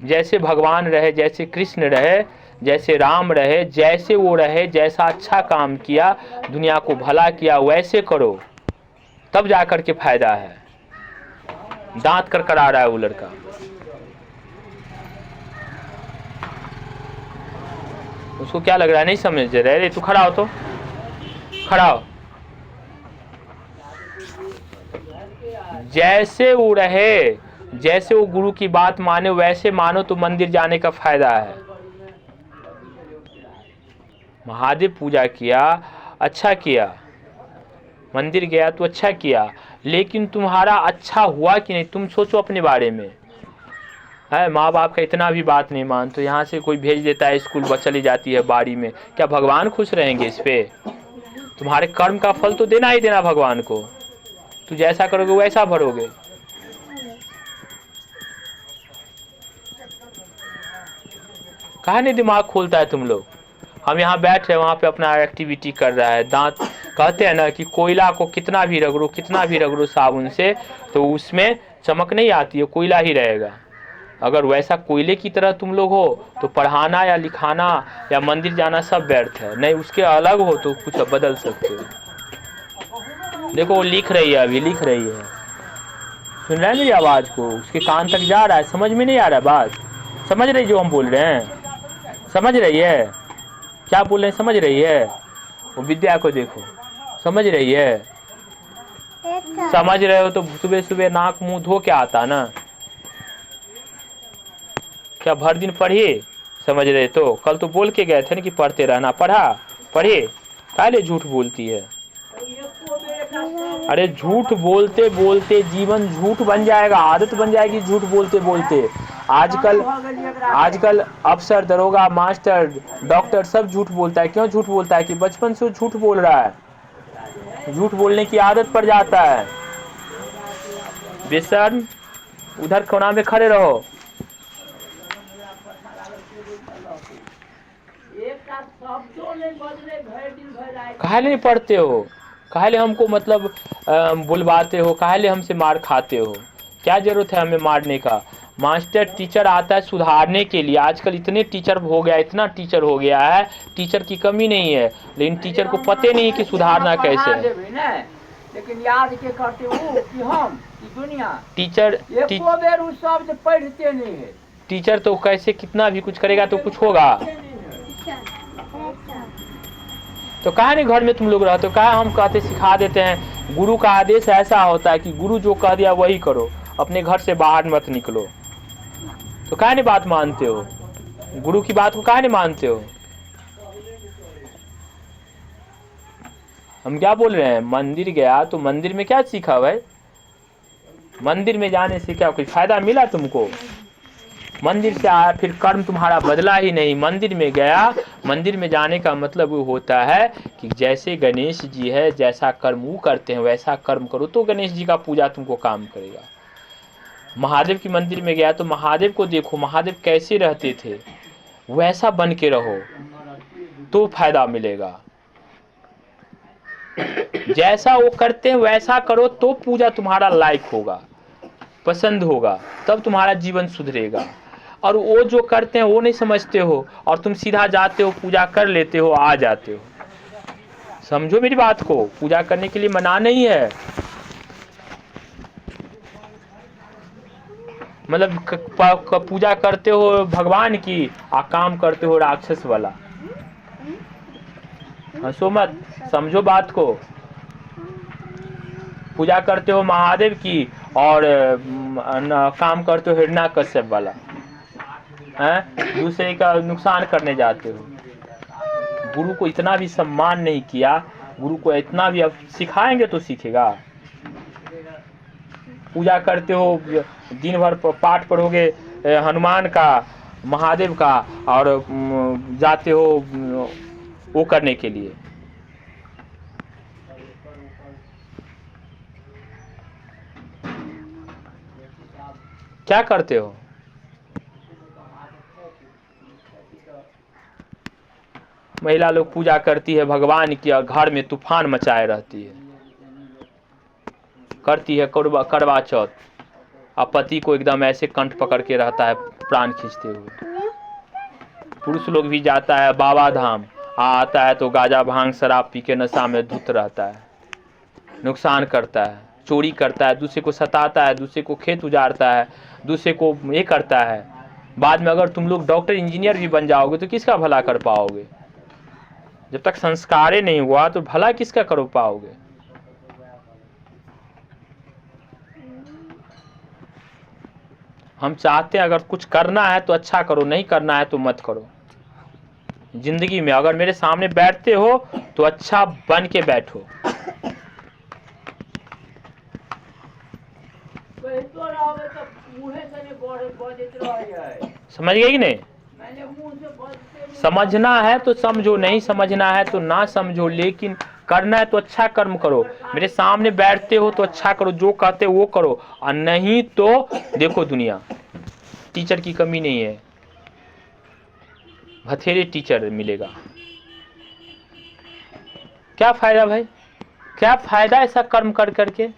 जैसे भगवान रहे, जैसे कृष्ण रहे, जैसे राम रहे, जैसे वो रहे, जैसा अच्छा काम किया, दुनिया को भला किया, वैसे करो, तब जाकर के फायदा है। दांत कड़कड़ा रहा है वो लड़का। उसको क्या लग रहा है, नहीं समझ रहे। अरे तू खड़ा हो, तो खड़ा हो। जैसे वो रहे, जैसे वो गुरु की बात माने, वैसे मानो तो मंदिर जाने का फायदा है। महादेव पूजा किया, अच्छा किया, मंदिर गया तो अच्छा किया, लेकिन तुम्हारा अच्छा हुआ कि नहीं, तुम सोचो अपने बारे में। है माँ बाप का इतना भी बात नहीं मान, तो यहाँ से कोई भेज देता है स्कूल, बस चली जाती है बाड़ी में, क्या भगवान खुश रहेंगे इस पे? तुम्हारे कर्म का फल तो देना ही देना भगवान को, तू जैसा करोगे वैसा भरोगे। कहा नहीं दिमाग खोलता है तुम लोग। हम यहाँ बैठ रहे, वहाँ पे अपना एक्टिविटी कर रहा है। दांत कहते हैं ना कि कोयला को कितना भी रगड़ो, कितना भी रगड़ो साबुन से, तो उसमें चमक नहीं आती है, कोयला ही रहेगा। अगर वैसा कोयले की तरह तुम लोग हो तो पढ़ाना या लिखाना या मंदिर जाना सब व्यर्थ है। नहीं उसके अलग हो तो कुछ बदल सकते हो। देखो वो लिख रही है, अभी लिख रही है, सुन रहे हैं मेरी आवाज को? उसके कान तक जा रहा है, समझ में नहीं आ रहा है बात? समझ रही जो हम बोल रहे हैं? समझ रही है क्या बोल रहे हैं? समझ रही है? वो विद्या को देखो, समझ रही है? समझ रहे हो तो सुबह सुबह नाक मुंह धो के आता ना, क्या भर दिन पढ़िए? समझ रहे तो कल तो बोल के गए थे ना कि पढ़ते रहना, पढ़ा पढ़िए, काहे झूठ बोलती है? अरे झूठ बोलते बोलते जीवन झूठ बन जाएगा, आदत बन जाएगी झूठ बोलते बोलते। आजकल अफसर, दरोगा, मास्टर, डॉक्टर सब झूठ बोलता है। क्यों झूठ बोलता है? कि बचपन से झूठ बोल रहा है, झूठ बोलने की आदत पड़ जाता है। बेशर्म, उधर कोना में खड़े रहो। काहे नहीं पढ़ते हो? काहे हमको मतलब बुलवाते हो? काहे हमसे मार खाते हो? क्या जरूरत है हमें मारने का? मास्टर टीचर आता है सुधारने के लिए। आजकल इतने टीचर हो गया, इतना टीचर हो गया है, टीचर की कमी नहीं है, लेकिन टीचर को पता नहीं है कि सुधारना कैसे है। लेकिन याद के करते हो कि हम दुनिया टीचर एको बेर उस शब्द पढ़ते नहीं है। टीचर तो कैसे कितना भी कुछ करेगा तो कुछ होगा। तो कहा नहीं घर में तुम लोग रहते हो? कहा हम कहते सिखा देते हैं, गुरु का आदेश ऐसा होता है कि गुरु जो कह दिया वही करो, अपने घर से बाहर मत निकलो। तो कहा नहीं बात मानते हो? गुरु की बात को कहा नहीं मानते हो? हम क्या बोल रहे हैं? मंदिर गया तो मंदिर में क्या सीखा भाई? मंदिर में जाने से क्या कोई फायदा मिला तुमको? मंदिर से आया फिर कर्म तुम्हारा बदला ही नहीं। मंदिर में गया, मंदिर में जाने का मतलब वो होता है कि जैसे गणेश जी है, जैसा कर्म वो करते हैं वैसा कर्म करो तो गणेश जी का पूजा तुमको काम करेगा। महादेव की मंदिर में गया तो महादेव को देखो, महादेव कैसे रहते थे, वैसा बन के रहो तो फायदा मिलेगा। जैसा वो करते हैं वैसा करो तो पूजा तुम्हारा लायक होगा, पसंद होगा, तब तुम्हारा जीवन सुधरेगा। और वो जो करते हैं वो नहीं समझते हो और तुम सीधा जाते हो, पूजा कर लेते हो, आ जाते हो। समझो मेरी बात को, पूजा करने के लिए मना नहीं है, मतलब पूजा करते हो भगवान की और काम करते हो राक्षस वाला। हंसो मत, समझो बात को। पूजा करते हो महादेव की और काम करते हो हिरण्याकश्यप वाला, दूसरे का नुकसान करने जाते हो। गुरु को इतना भी सम्मान नहीं किया, गुरु को इतना भी अब सिखाएंगे तो सीखेगा। पूजा करते हो, दिन भर पाठ पढ़ोगे हनुमान का, महादेव का, और जाते हो वो करने के लिए। क्या करते हो? महिला लोग पूजा करती है भगवान की और घर में तूफान मचाए रहती है, करती है करवा चौथ, और पति को एकदम ऐसे कंठ पकड़ के रहता है प्राण खींचते हुए। पुरुष लोग भी जाता है बाबा धाम, आता है तो गांजा भांग शराब पी के नशा में धुत रहता है, नुकसान करता है, चोरी करता है, दूसरे को सताता है, दूसरे को खेत उजाड़ता है, दूसरे को ये करता है। बाद में अगर तुम लोग डॉक्टर इंजीनियर भी बन जाओगे तो किसका भला कर पाओगे? जब तक संस्कार नहीं हुआ तो भला किसका कर पाओगे? हम चाहते हैं अगर कुछ करना है तो अच्छा करो, नहीं करना है तो मत करो। जिंदगी में अगर मेरे सामने बैठते हो तो अच्छा बन के बैठो। समझ गए कि नहीं? समझना है तो समझो, नहीं समझना है तो ना समझो, लेकिन करना है तो अच्छा कर्म करो। मेरे सामने बैठते हो तो अच्छा करो, जो कहते हो वो करो, और नहीं तो देखो दुनिया, टीचर की कमी नहीं है, बथेरे टीचर मिलेगा। क्या फायदा भाई, क्या फायदा ऐसा कर्म कर करके?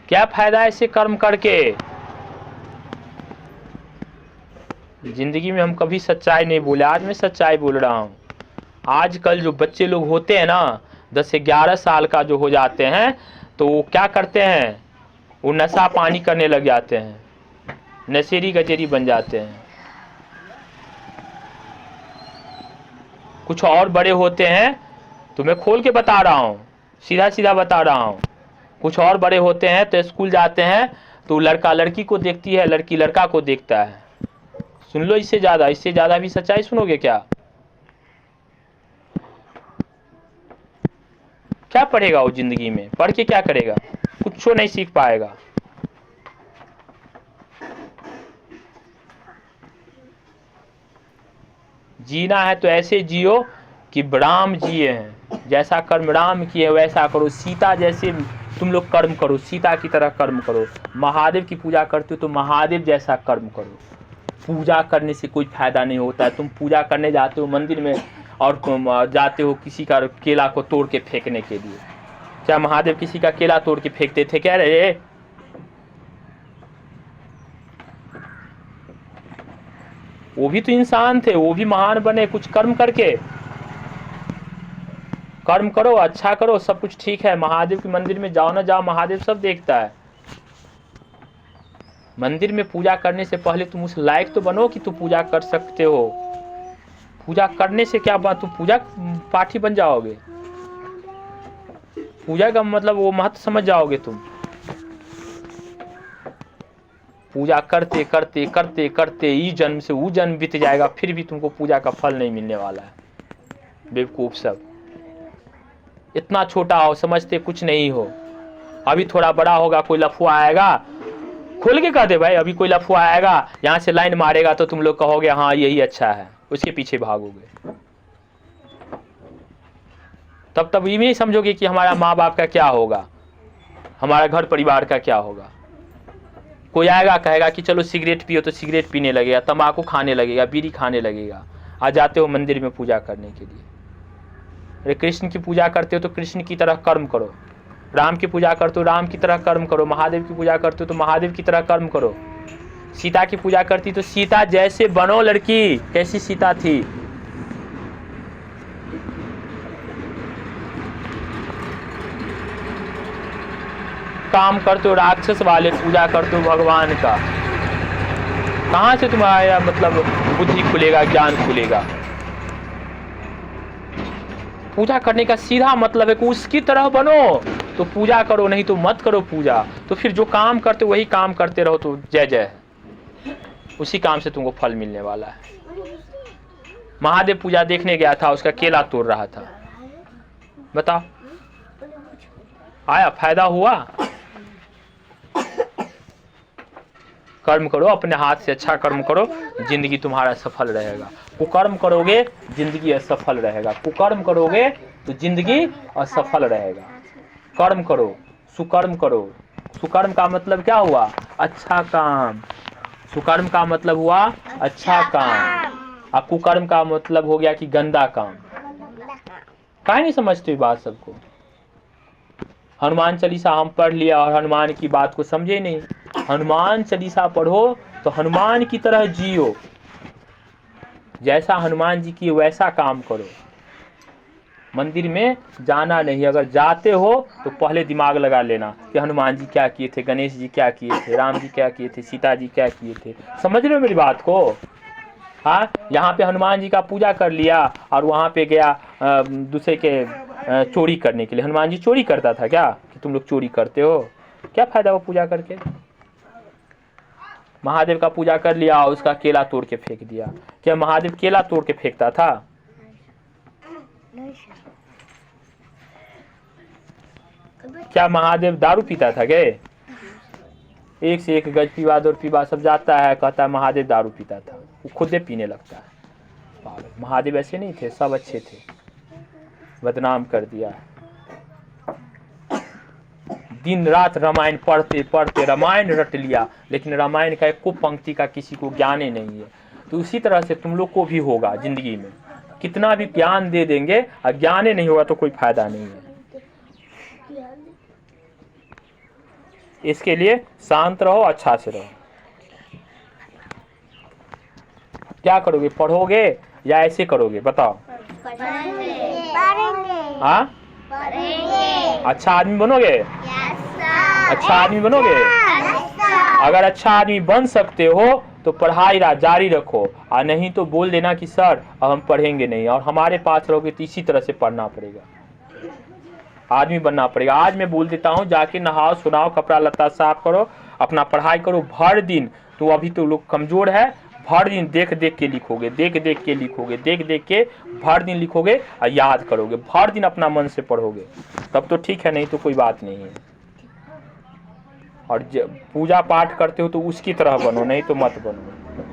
क्या फायदा ऐसे कर्म करके? जिंदगी में हम कभी सच्चाई नहीं बोले, आज मैं सच्चाई बोल रहा हूँ। आजकल जो बच्चे लोग होते हैं ना, 10 से 11 साल का जो हो जाते हैं, तो वो क्या करते हैं, वो नशा पानी करने लग जाते हैं, नशेरी गजेरी बन जाते हैं। कुछ और बड़े होते हैं, तो मैं खोल के बता रहा हूँ, सीधा सीधा बता रहा हूँ। कुछ और बड़े होते हैं तो स्कूल जाते हैं तो लड़का लड़की को देखती है, लड़की लड़का को देखता है। सुन लो, इससे ज्यादा भी सच्चाई सुनोगे क्या? क्या पढ़ेगा वो जिंदगी में? पढ़ के क्या करेगा? कुछ नहीं सीख पाएगा। जीना है तो ऐसे जियो कि राम जिए हैं, जैसा कर्म राम किए वैसा करो। सीता जैसे तुम लोग कर्म करो, सीता की तरह कर्म करो। महादेव की पूजा करते हो तो महादेव जैसा कर्म करो। पूजा करने से कोई फायदा नहीं होता है। तुम पूजा करने जाते हो मंदिर में और तुम जाते हो किसी का केला को तोड़ के फेंकने के लिए। क्या महादेव किसी का केला तोड़ के फेंकते थे क्या रे? वो भी तो इंसान थे, वो भी महान बने कुछ कर्म करके। कर्म करो, अच्छा करो, सब कुछ ठीक है। महादेव के मंदिर में जाओ ना जाओ, महादेव सब देखता है। मंदिर में पूजा करने से पहले तुम उस लायक तो बनो कि तुम पूजा कर सकते हो। पूजा करने से क्या बात, तुम पूजा पाठी बन जाओगे? पूजा का मतलब वो महत्व समझ जाओगे तुम। पूजा करते करते करते करते ई जन्म से वो जन्म बीत जाएगा, फिर भी तुमको पूजा का फल नहीं मिलने वाला है। बेवकूफ सब, इतना छोटा हो समझते कुछ नहीं हो। अभी थोड़ा बड़ा होगा, कोई लफुआ आएगा, खोल के कहते भाई, अभी कोई लफुआ आएगा यहाँ से लाइन मारेगा तो तुम लोग कहोगे हाँ यही अच्छा है, उसके पीछे भागोगे। तब ये नहीं समझोगे कि हमारा माँ बाप का क्या होगा, हमारा घर परिवार का क्या होगा। कोई आएगा कहेगा कि चलो सिगरेट पियो तो सिगरेट पीने लगेगा, तंबाकू खाने लगेगा, बीड़ी खाने लगेगा। आ जाते हो मंदिर में पूजा करने के लिए। अरे कृष्ण की पूजा करते हो तो कृष्ण की तरह कर्म करो, राम की पूजा करते हो राम की तरह कर्म करो, महादेव की पूजा करते हो तो महादेव की तरह कर्म करो। सीता की पूजा करती तो सीता जैसे बनो लड़की। कैसी सीता थी? काम करते हो राक्षस वाले, पूजा करते हो भगवान का। कहां से तुम्हारा मतलब बुद्धि खुलेगा, ज्ञान खुलेगा? पूजा करने का सीधा मतलब है कि उसकी तरह बनो तो पूजा करो, नहीं तो मत करो पूजा। तो फिर जो काम करते वही काम करते रहो तो जय जय, उसी काम से तुमको फल मिलने वाला है। महादेव पूजा देखने गया था, उसका केला तोड़ रहा था, बताओ आया फायदा हुआ? कर्म करो, अपने हाथ से अच्छा कर्म करो, जिंदगी तुम्हारा सफल रहेगा। कुकर्म करोगे जिंदगी असफल रहेगा, कुकर्म करोगे तो जिंदगी असफल रहेगा। कर्म करो, सुकर्म करो। सुकर्म का मतलब क्या हुआ? अच्छा काम। सुकर्म का मतलब हुआ अच्छा काम, और कुकर्म का मतलब हो गया कि गंदा काम। काहे नहीं समझते बात सबको? हनुमान चालीसा हम पढ़ लिया और हनुमान की बात को समझे नहीं। हनुमान चालीसा पढ़ो तो हनुमान की तरह जियो, जैसा हनुमान जी की वैसा काम करो। मंदिर में जाना नहीं, अगर जाते हो तो पहले दिमाग लगा लेना कि हनुमान जी क्या किए थे, गणेश जी क्या किए थे, राम जी क्या किए थे, सीता जी क्या किए थे। समझ रहे हो मेरी बात को? हाँ, यहाँ पे हनुमान जी का पूजा कर लिया और वहाँ पे गया दूसरे के चोरी करने के लिए। हनुमान जी चोरी करता था क्या कि तुम लोग चोरी करते हो? क्या फायदा वो पूजा करके? महादेव का पूजा कर लिया और उसका केला तोड़ के फेंक दिया। क्या महादेव केला तोड़ के फेंकता था? क्या महादेव दारू पीता था? गए एक से एक गज पीवा दो पीवा सब जाता है, कहता है महादेव दारू पीता था, वो खुदे पीने लगता है। महादेव ऐसे नहीं थे, सब अच्छे थे, बदनाम कर दिया। दिन रात रामायण पढ़ते पढ़ते रामायण रट लिया, लेकिन रामायण का एक पंक्ति का किसी को ज्ञान ही नहीं है। तो उसी तरह से तुम लोग को भी होगा जिंदगी में, कितना भी ज्ञान दे देंगे और ज्ञान ही नहीं होगा तो कोई फायदा नहीं है। इसके लिए शांत रहो, अच्छा से रहो। क्या करोगे, पढ़ोगे या ऐसे करोगे? बताओ। हाँ, अच्छा आदमी बनोगे? अच्छा आदमी बनोगे? अगर अच्छा आदमी बन सकते हो तो पढ़ाई जारी रखो, और नहीं तो बोल देना कि सर अब हम पढ़ेंगे नहीं, और हमारे पास रहोगे तो इसी तरह से पढ़ना पड़ेगा, आदमी बनना पड़ेगा। आज मैं बोल देता हूँ, जाके नहाओ सुनाओ, कपड़ा लत्ता साफ करो, अपना पढ़ाई करो भर दिन। तो अभी तो लोग कमजोर है, भर दिन देख देख के लिखोगे, देख देख के लिखोगे, देख देख के भर दिन लिखोगे और याद करोगे, भर दिन अपना मन से पढ़ोगे, तब तो ठीक है, नहीं तो कोई बात नहीं है। और पूजा पाठ करते हो तो उसकी तरह बनो, नहीं तो मत बनो।